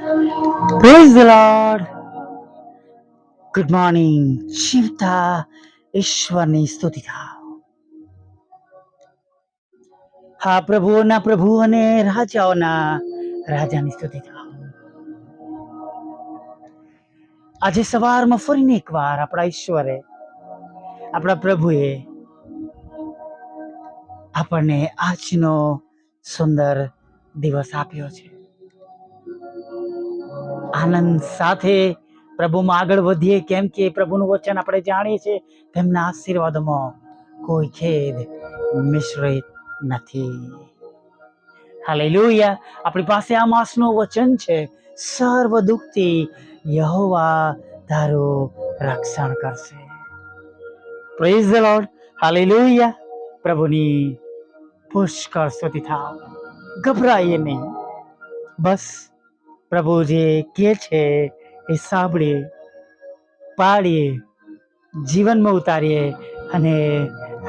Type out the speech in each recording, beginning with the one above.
Praise the lord. Good morning. જીવતા ઈશ્વરની સ્તુતિ થાવ. હા, પ્રભુઓના પ્રભુ અને રાજાઓના રાજાની સ્તુતિ થાવ. આજે સવારમાં ફરીને એકવાર આપણા ઈશ્વરે, આપણા પ્રભુએ આપણને આજનો સુંદર દિવસ આપ્યો છે. આનંદ સાથે પ્રભુમાં આગળ વધીએ, કેમ કે પ્રભુનું વચન આપણે જાણીએ છીએ, તેમના આશીર્વાદમાં કોઈ ખેદ મિશ્રિત નથી. હાલેલુયા. આપણી પાસે આ માસનું વચન છે, સર્વ દુઃખથી યહોવા તારું રક્ષણ કરશે. Praise the lord. હાલેલુયા. પ્રભુની પુષ્કળ સ્તુતિ થાવ. ગભરાઈએ નહીં, બસ પ્રભુ જે કહે છે એ સાંભળીએ, પાડીએ, જીવનમાં ઉતારીએ અને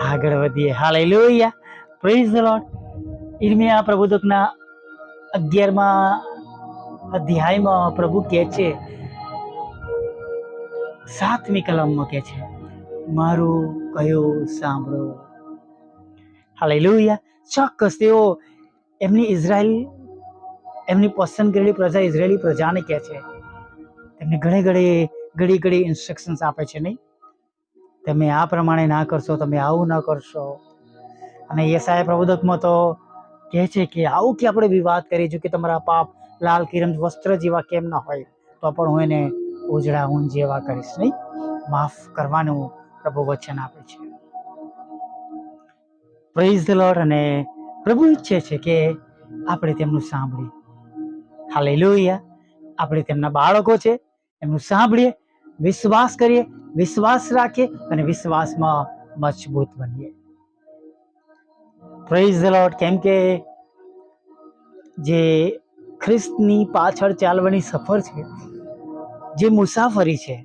આગળ વધીએ. હાલેલુયા. Praise the Lord. ઇર્મિયા પ્રબોધકના 11મા અધ્યાયમાં પ્રભુ કહે છે, 7મી કલમમાં કહે છે, મારું કયું સાંભળો. હાલેલુયા. ચોક્કસ તેઓ એમની પસંદ કરેલી પ્રજા, ઇઝરાયેલી પ્રજાને કહે છે, તેમને ઘડી ઇન્સ્ટ્રક્શન્સ આપે છે, નહીં, તમે આ પ્રમાણે ના કરશો, તમે આવું ન કરશો. અને યશાયા પ્રબોધકમાં તો કહે છે કે આવું કે આપણે વિવાદ કરીએ છીએ કે તમારા પાપ લાલ કિરણ વસ્ત્ર જેવા કેમ ના હોય, તો પણ હું એને ઉજળા ઊન જેવા કરીશ. નહીં, માફ કરવાનું પ્રભુ વચન આપે છે. Praise the lord. અને પ્રભુ ઈચ્છે છે કે આપણે તેમનું સાંભળીએ. હાલેલુયા. આપણે તેમના બાળકો છે, એમનું સાંભળીએ, વિશ્વાસ કરીએ, વિશ્વાસ રાખીએ અને વિશ્વાસમાં મજબૂત બનીએ. Praise the lord. કેમ કે જે ખ્રિસ્તની પાછળ ચાલવાની સફર છે, જે મુસાફરી છે,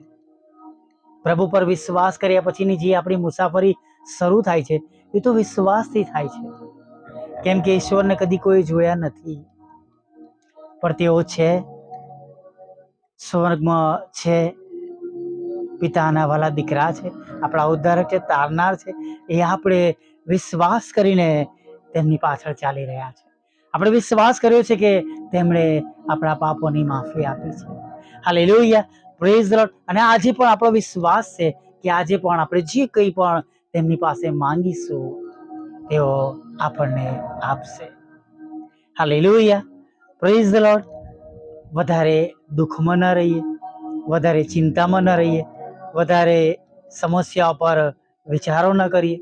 પ્રભુ પર વિશ્વાસ કર્યા પછીની જે આપણી મુસાફરી શરૂ થાય છે, એ તો વિશ્વાસથી થાય છે. કેમ કે ઈશ્વરને કદી કોઈ જોયા નથી, પણ તેઓ છે, સ્વર્ગમાં છે, પિતાના વાલા દીકરા છે, આપણા ઉદ્ધારક છે, તારનાર છે. એ આપણે વિશ્વાસ કરીને તેમની પાછળ ચાલી રહ્યા છે. આપણે વિશ્વાસ કર્યો છે કે તેમણે આપણા પાપોની માફી આપી છે. હાલેલુયા. Praise the lord. અને આજે પણ આપણો વિશ્વાસ છે કે આજે પણ આપણે જે કંઈ પણ તેમની પાસે માંગીશું તેઓ આપણને આપશે. હાલેલુયા. Praise the lord. વધારે દુઃખમાં ન રહીએ, વધારે ચિંતામાં ન રહીએ, વધારે સમસ્યાઓ પર વિચારો ન કરીએ,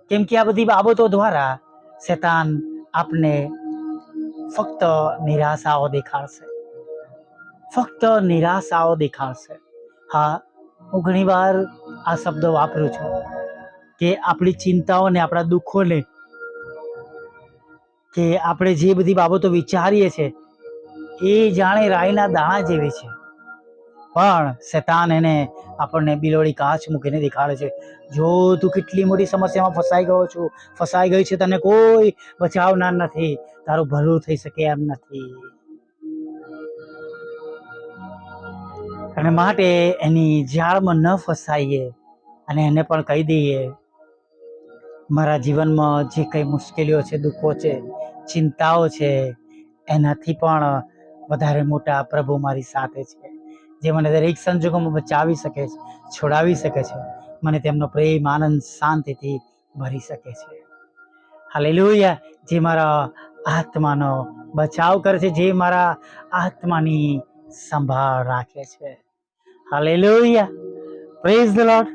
કેમ કે આ બધી બાબતો દ્વારા શેતાન આપને ફક્ત નિરાશાઓ દેખાડશે, ફક્ત નિરાશાઓ દેખાડશે. હા, હું ઘણીવાર આ શબ્દો વાપરું છું કે આપણી ચિંતાઓને, આપણા દુઃખોને, કે આપણે જે બધી બાબતો વિચારીએ છીએ એ જાણે રાઈના દાણા જેવી છે, પણ શેતાન એને આપણને બિલોડી કાચ મૂકીને દેખાડે છે, જો તું કેટલી મોટી સમસ્યામાં ફસાઈ ગઈ છે, તને કોઈ બચાવનાર નથી, તારું ભલું થઈ શકે એમ નથી. અને માટે એની જાળમાં ન ફસાઈએ અને એને પણ કહી દઈએ, મારા જીવનમાં જે કંઈ મુશ્કેલીઓ છે, દુઃખો છે, ચિંતાઓ છે, એનાથી પણ વધારે મોટા પ્રભુ મારી સાથે છે, જે મને દરેક સંજોગોમાં બચાવી શકે છે, છોડાવી શકે છે, મને તેમનો પ્રેમ, આનંદ, શાંતિથી ભરી શકે છે. હાલેલુયા. જે મારા આત્માનો બચાવ કરે છે, જે મારા આત્માની સંભાળ રાખે છે. હાલેલુયા. Praise the lord.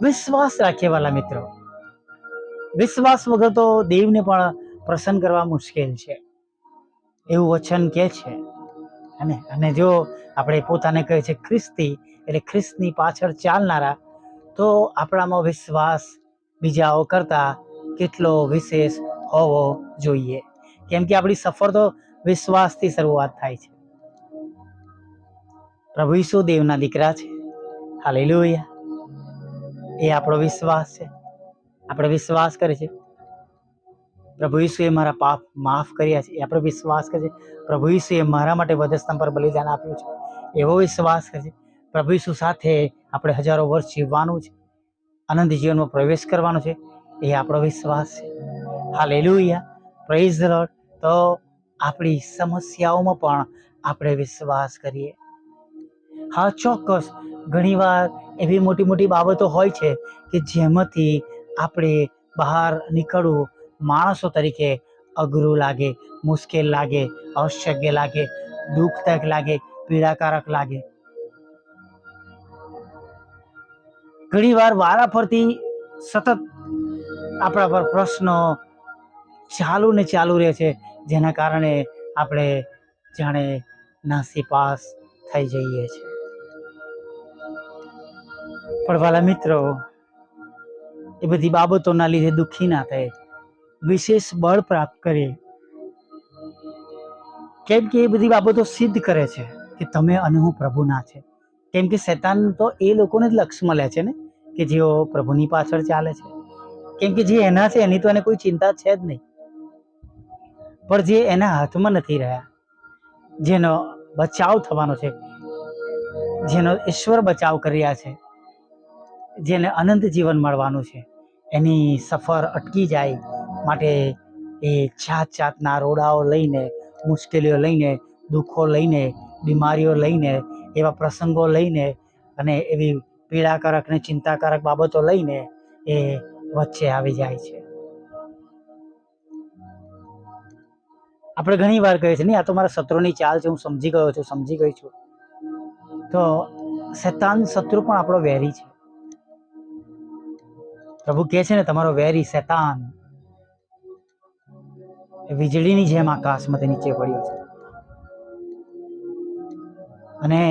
વિશ્વાસ રાખીએ વાલા મિત્રો. વિશ્વાસ વગર તો દેવને પણ પ્રસન્ન કરવા મુશ્કેલ છે, એવું વચન કહે છે. અને જો આપણે પોતાને કહે છે ખ્રિસ્તી, એટલે ખ્રિસ્તની પાછળ ચાલનારા, તો આપણામાં વિશ્વાસ બીજાઓ કરતા કેટલો વિશેષ હોવો જોઈએ. કેમ કે આપણી સફર તો વિશ્વાસથી શરૂઆત થાય છે. પ્રભુ ઈસુ દેવના દીકરા છે. હાલેલુયા. એ આપણો વિશ્વાસ છે. આપણે વિશ્વાસ કરે છે. પ્રભુ ઈસુએ મારા પાપ માફ કર્યા છે, એ આપણે વિશ્વાસ કરીએ. પ્રભુ ઈસુએ મારા માટે વધસ્તંભ પર બલિદાન આપ્યું છે, એવો વિશ્વાસ કરીએ. પ્રભુ ઈસુ સાથે આપણે હજારો વર્ષ જીવવાનું છે, આનંદ જીવનમાં પ્રવેશ કરવાનો છે, એ આપણો વિશ્વાસ છે. Hallelujah, praise the lord. તો આપણી સમસ્યાઓમાં પણ આપણે વિશ્વાસ કરીએ. હા, ચોક્કસ ઘણીવાર એવી મોટી મોટી બાબતો હોય છે કે જેમાંથી આપણે બહાર નીકળવું માણસો તરીકે અઘરું લાગે, મુશ્કેલ લાગે, અશક્ય લાગે, દુઃખદાયક લાગે, પીડાકારક લાગે. ઘણીવાર વારાફરતી સતત આપણા પર પ્રશ્નો ચાલુ ને ચાલુ રહે છે, જેના કારણે આપણે જાણે નાસીપાસ થઈ જઈએ છીએ. પણ વાલા મિત્રો, એ બધી બાબતોના લીધે દુઃખી ના થાય, વિશેષ બળ પ્રાપ્ત કરીએ. કેમ કે એ બધી બાબતો સિદ્ધ કરે છે કે તમે અને હું પ્રભુના છે. કેમ કે શૈતાન તો એ લોકોને જ લક્ષ્યમાં લે છે ને કે જેઓ પ્રભુની પાછળ ચાલે છે. કેમ કે જે એના છે એની તો એને કોઈ ચિંતા છે જ નહીં. પણ જે એના હાથમાં નથી રહ્યા, જેનો બચાવ થવાનો છે, જેનો ઈશ્વર બચાવ કરી રહ્યા છે, જેને અનંત જીવન મળવાનું છે, એની સફર અટકી જાય માટે એ જાત જાતના રોડાઓ લઈને, મુશ્કેલીઓ લઈને, દુઃખો લઈને, બીમારીઓ લઈને, એવા પ્રસંગો લઈને અને એવી પીડાકારક ને ચિંતાકારક બાબતો લઈને એ વચ્ચે આવી જાય છે. આપણે ઘણી વાર કહીએ છીએ, નહીં આ તો મારા શત્રુની ચાલ છે, હું સમજી ગયો છું, સમજી ગઈ છું. તો શૈતાન શત્રુ પણ આપણો વેરી છે. પ્રભુ કહે છે ને, તમારો વેરી શૈતાન વીજળીની જેમ આકાશમાંથી નીચે પડ્યો છે. અને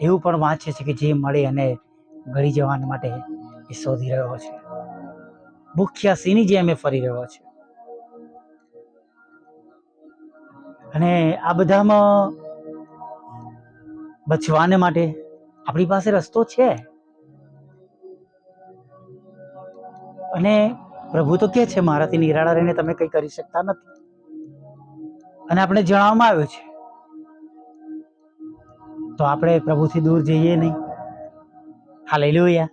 એવું પણ વાંચે છે કે જે મળે અને ગળી જવા માટે એ શોધી રહ્યો છે, ભૂખ્યા સિંહની જેમ એ ફરી રહ્યો છે. અને આ બધામાં બચવાને માટે આપણી પાસે રસ્તો છે. અને પ્રભુ તો કે છે, મારાથી નિરાળા રહીને તમે કંઈ કરી શકતા નથી. અને આપણે જણાવવામાં આવ્યું છે, તો આપણે પ્રભુથી દૂર જઈએ નહીં. હાલેલુયા.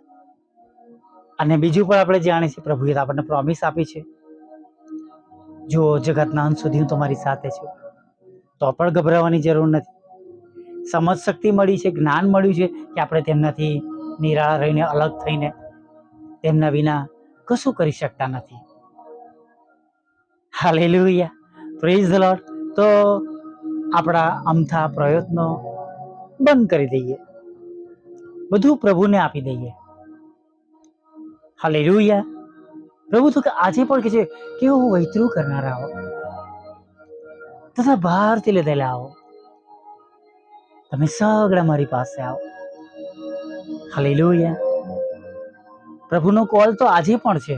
અને બીજું પણ આપણે જાણીએ છીએ, પ્રભુએ આપણને પ્રોમિસ આપી છે, જો જગતના અંત સુધી હું તમારી સાથે છું. તો પણ ગભરાવાની જરૂર નથી. સમજ શક્તિ મળી છે, જ્ઞાન મળ્યું છે કે આપણે તેમનાથી નિરાળા રહીને, અલગ થઈને, તેમના વિના કશું કરી શકતા નથી. Hallelujah, praise the lord. તો આપણા અમથા પ્રયત્નો બંધ કરી દઈએ, બધું પ્રભુને આપી દઈએ. હાલેલુયા. પ્રભુ તો આજે પણ કહે છે કે હું વૈતરું કરનારા હો તથા બહારથી લીધેલા આવો, તમે સગડા મારી પાસે આવો. હાલેલુયા. પ્રભુનો કોલ તો આજે પણ છે.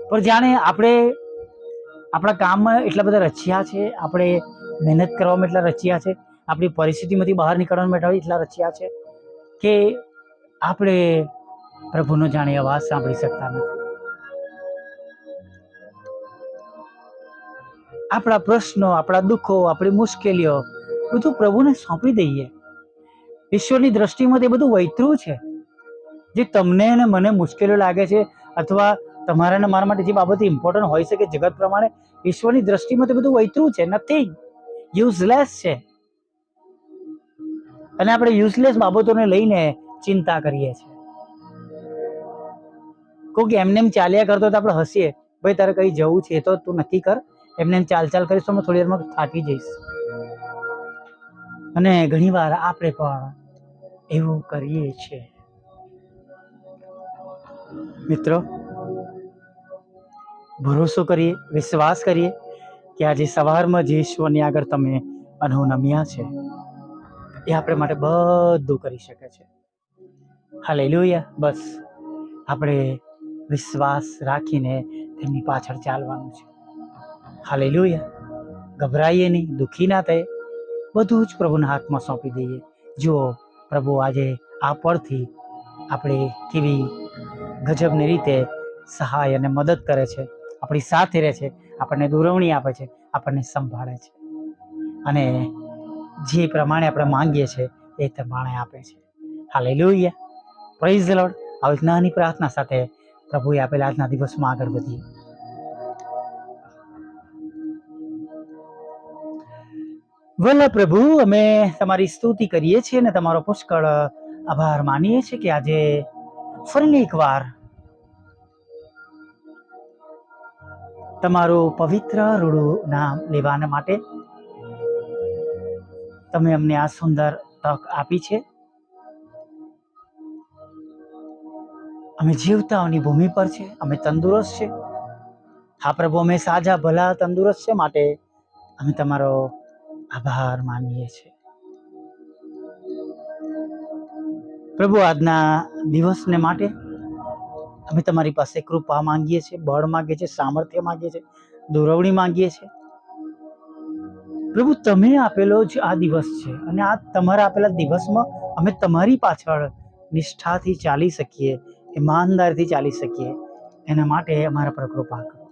પણ જાણે આપણે આપણા કામમાં એટલા બધા રચ્યા છે, આપણે મહેનત કરવામાં એટલા રચ્યા છે, આપણી પરિસ્થિતિમાંથી બહાર નીકળવા માટે એટલા રચ્યા છે કે આપણે પ્રભુનો જાણે અવાજ સાંભળી શકતા નથી. આપણા પ્રશ્નો, આપણા દુઃખો, આપણી મુશ્કેલીઓ બધું પ્રભુને સોંપી દઈએ. ઈશ્વરની દ્રષ્ટિમાં તે બધું વૈતરું છે. જે તમને અને મને મુશ્કેલીઓ લાગે છે, અથવા તમારા અને મારા માટે જે બાબતો ઇમ્પોર્ટન્ટ હોઈ શકે જગત પ્રમાણે, ઈશ્વરની દ્રષ્ટિમાં તે બધું વૈતરું છે, નથિંગ, યુઝલેસ છે. અને આપણે યુઝલેસ બાબતોને લઈને ચિંતા કરીએ છીએ. કોઈક એમને એમ ચાલ્યા કરતો તો આપણે હસીએ, ભાઈ તારે કઈ જવું છે તો તું નક્કી કર, એમને એમ ચાલ કરીશ તો થોડી વારમાં થાકી જઈશ. અને ઘણી વાર આપણે પણ એવું કરીએ છીએ. મિત્રો, ભરોસો કરીએ, વિશ્વાસ કરીએ કે આજે સવારમાં જે ઈશ્વરની આગળ તમે નમ્યા છે, એ આપણે માટે બધું કરી શકે છે. હાલેલુયા. બસ આપણે વિશ્વાસ રાખીને તેમની પાછળ ચાલવાનું છે. હાલેલુયા. ગભરાઈએ નહીં, દુઃખી ના થાય, બધું જ પ્રભુના હાથમાં સોંપી દઈએ. જુઓ, પ્રભુ આજે આ પરથી આપણે કેવી ગજબની રીતે સહાય અને મદદ કરે છે. આપણી સાથે રહે છે, આપણને દુરવણી આપે છે, આપણને સંભાળે છે, અને જે પ્રમાણે આપણે માંગીએ છીએ એ પ્રમાણે આપે છે. Hallelujah, praise the lord. આવી નાની પ્રાર્થના સાથે પ્રભુએ આપેલા આજના દિવસમાં આગળ વધીએ. વલ્લા પ્રભુ, અમે તમારી સ્તુતિ કરીએ છીએ અને તમારો પુષ્કળ આભાર માનીએ છીએ કે આજે ફરી એકવાર તમારું પવિત્ર રૂડું નામ લેવાના માટે તમે અમને આ સુંદર તક આપી છે. અમે જીવતાઓની ભૂમિ પર છે, અમે તંદુરસ્ત છે. હા પ્રભુ, અમે સાજા ભલા તંદુરસ્ત છે, માટે અમે તમારો આભાર માનીએ છીએ. પ્રભુ, આજના દિવસને માટે અમે તમારી પાસે કૃપા માંગીએ છીએ, બળ માંગીએ છીએ, સામર્થ્ય માંગીએ છીએ, દુરવણી માંગીએ છીએ. પ્રભુ, તમે આપેલો જ આ દિવસ છે, અને આ તમારા આપેલા દિવસમાં અમે તમારી પાછળ નિષ્ઠાથી ચાલી શકીએ, ઈમાનદારથી ચાલી શકીએ, એના માટે અમારા પર કૃપા કરો.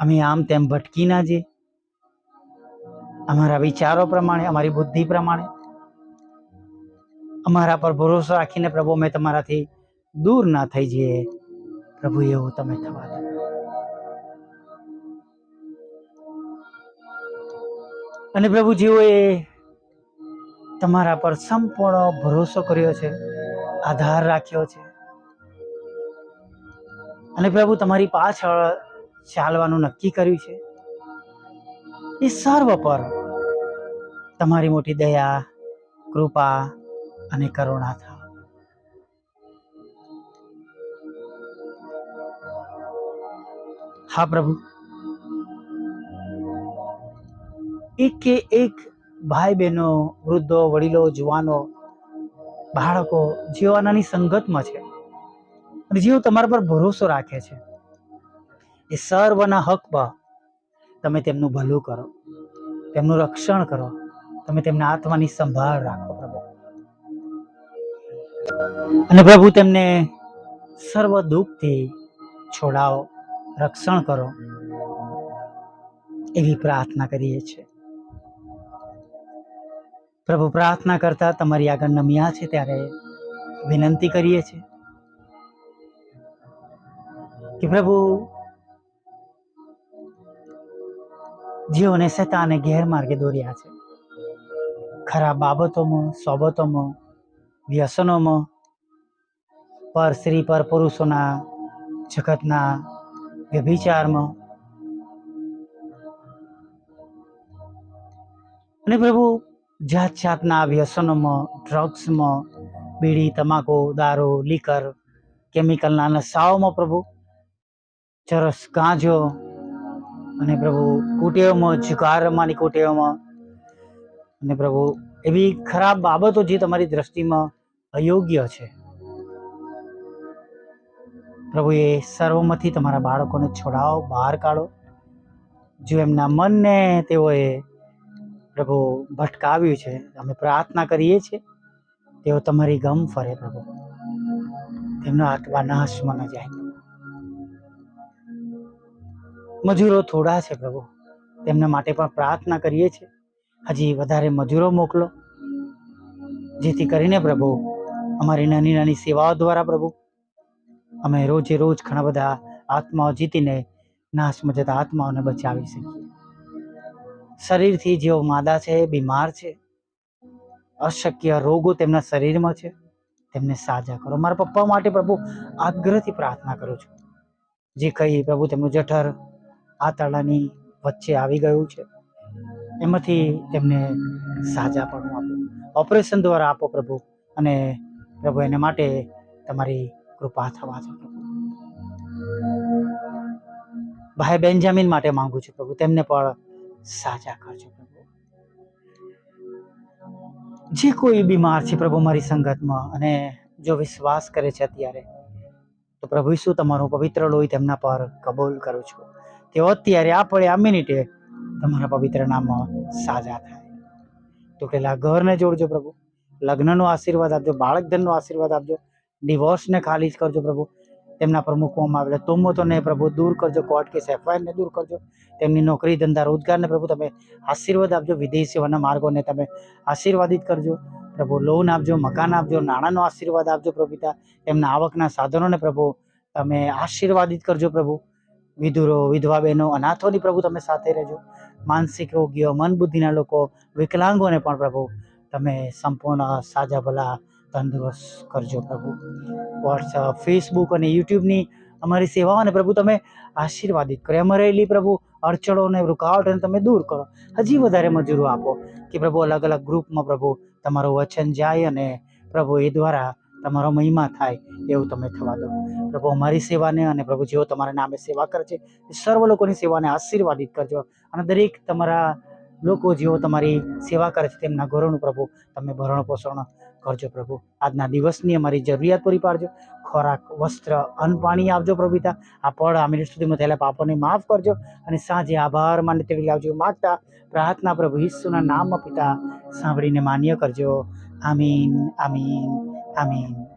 અમે આમ તેમ ભટકી ના જઈએ, અમારા વિચારો પ્રમાણે, અમારી બુદ્ધિ પ્રમાણે, અમારા પર ભરોસો રાખીને પ્રભુ અમે તમારાથી દૂર ના થઈ જઈએ. પ્રભુ, એવું તમે થવા દો. અને પ્રભુ, જેઓએ તમારા પર સંપૂર્ણ ભરોસો કર્યો છે, આધાર રાખ્યો છે, અને પ્રભુ તમારી પાછળ ચાલવાનું નક્કી કર્યું છે, એ સર્વ પર તમારી મોટી દયા, કૃપા અને કરુણા થાવ. હા પ્રભુ, એક કે એક ભાઈ બહેનો, વૃદ્ધો, વડીલો, જુવાનો, બાળકો જેઓ આનાની સંગતમાં છે અને જેઓ તમારા પર ભરોસો રાખે છે, એ સર્વના હકમાં તમે તેમનું ભલું કરો, તેમનું રક્ષણ કરો, તમે તેમના આત્માની સંભાળ રાખો પ્રભુ. અને પ્રભુ, તેમને સર્વ દુઃખથી છોડાવો, રક્ષણ કરો, એવી પ્રાર્થના કરીએ છીએ. પ્રભુ, પ્રાર્થના કરતા તમારી આગળ નમ્યા છે ત્યારે વિનંતી કરીએ છીએ કે પ્રભુ, જેઓને શેતાને ગેરમાર્ગે દોર્યા છે, ખરાબ બાબતોમાં, સોબતોમાં, વ્યસનોમાં, પર સ્ત્રી પર પુરુષોના જગતના વ્યભિચારમાં, અને પ્રભુ જાત જાતના વ્યસનોમાં, ડ્રગ્સમાં, બીડી, તમાકુ, દારૂ, લીકર, કેમિકલના નશાઓમાં, પ્રભુ ચરસ, ગાંજો, અને પ્રભુ કુટેવમાં, જુગાર રમવાની કુટેવમાં, અને પ્રભુ એવી ખરાબ બાબતો જે તમારી દ્રષ્ટિમાં અયોગ્ય છે, પ્રભુ એ સર્વમાંથી તમારા બાળકોને છોડાવો, બહાર કાઢો. જો એમના મનને તેઓએ પ્રભુ ભટકાવ્યું છે, અમે પ્રાર્થના કરીએ છીએ તેઓ તમારી ગમ ફરે પ્રભુ, તેમનો આત્મા નાશમાં ન જાય. મજૂરો થોડા છે પ્રભુ, તેમના માટે પણ પ્રાર્થના કરીએ છીએ, હજી વધારે મજૂરો મોકલો, જેથી કરીને પ્રભુ અમારી નાની નાની સેવાઓ દ્વારા પ્રભુ અમે રોજે રોજ ઘણા બધા આત્માઓ જીતીને નાશમાં જતા આત્માઓને બચાવી શકીએ. શરીરથી જેઓ માદા છે, બીમાર છે, અશક્ય રોગો તેમના શરીરમાં છે, તેમને સાજા કરો. મારા પપ્પા માટે પ્રભુ આગ્રહથી પ્રાર્થના કરું છું, જે કંઈ પ્રભુ તેમનું જઠર આંતરડાની વચ્ચે આવી ગયું છે, એમાંથી તેમને સાજા પણ આપો, ઓપરેશન દ્વારા આપો પ્રભુ, અને પ્રભુ એને માટે તમારી કૃપા થવા દો પ્રભુ. ભાઈ બેન્જામિન માટે માંગુ છું પ્રભુ, તેમને પણ સાજા કરજો પ્રભુ. જે કોઈ બીમાર છે પ્રભુ મારી સંગતમાં, અને જો વિશ્વાસ કરે છે અત્યારે, તો પ્રભુ ઈસુ તમારું પવિત્ર લોહી તેમના પર કબૂલ કરું છું, તેઓ અત્યારે આપણે આ મિનિટે તમારા પવિત્ર નામમાં સાજા થાય. તૂટેલા ઘરને જોડજો પ્રભુ, લગ્નનો આશીર્વાદ આપજો, બાળક ધનનો આશીર્વાદ આપજો, ડિવોર્સને ખાલી જ કરજો પ્રભુ, તેમના પર મૂકવામાં આવેલા તોમતોને પ્રભુ દૂર કરજો, કોર્ટ કેસ એફઆઈઆરને દૂર કરજો, તેમની નોકરી ધંધા રોજગારને પ્રભુ તમે આશીર્વાદ આપજો, વિદેશ સેવાના માર્ગોને તમે આશીર્વાદિત કરજો પ્રભુ, લોન આપજો, મકાન આપજો, નાણાંનો આશીર્વાદ આપજો પ્રભુ પિતા, તેમના આવકના સાધનોને પ્રભુ તમે આશીર્વાદિત કરજો પ્રભુ, વિધુરો વિધવા બહેનો અનાથોની પ્રભુ તમે સાથે રહેજો, માનસિક રોગીઓ મન બુદ્ધિના લોકો વિકલાંગોને પણ પ્રભુ તમે સંપૂર્ણ સાજા ભલા તંદુરસ્ત કરજો પ્રભુ. વોટ્સઅપ, ફેસબુક અને યુટ્યુબની અમારી સેવાઓને પ્રભુ તમે આશીર્વાદિત કરો, એમાં રહેલી પ્રભુ અડચણોને રૂકાવટોને તમે દૂર કરો, હજી વધારે મજૂરો આપો કે પ્રભુ અલગ અલગ ગ્રુપમાં પ્રભુ તમારું વચન જાય અને પ્રભુ એ દ્વારા તમારો મહિમા થાય એવું તમે થવા દો પ્રભુ. અમારી સેવાને અને પ્રભુ જેઓ તમારા નામે સેવા કરે છે એ સર્વ લોકોની સેવાને આશીર્વાદિત કરજો અને દરેક તમારા લોકો જેઓ તમારી સેવા કરે છે તેમના ઘરોનું પ્રભુ તમે ભરણ પોષણ કરજો પ્રભુ. આજના દિવસની અમારી જરૂરિયાત પૂરી પાડજો, ખોરાક, વસ્ત્ર, અન્ન, પાણી આપજો પ્રભુ પિતા. આ પળ આ મિનિટ સુધીમાં થયેલા પાપોને માફ કરજો અને સાંજે આભાર માને તેડી લાવજો માગતા પ્રાર્થના પ્રભુ ઈસુના નામમાં પિતા સાંભળીને માન્ય કરજો. આમીન, આમીન, આમીન.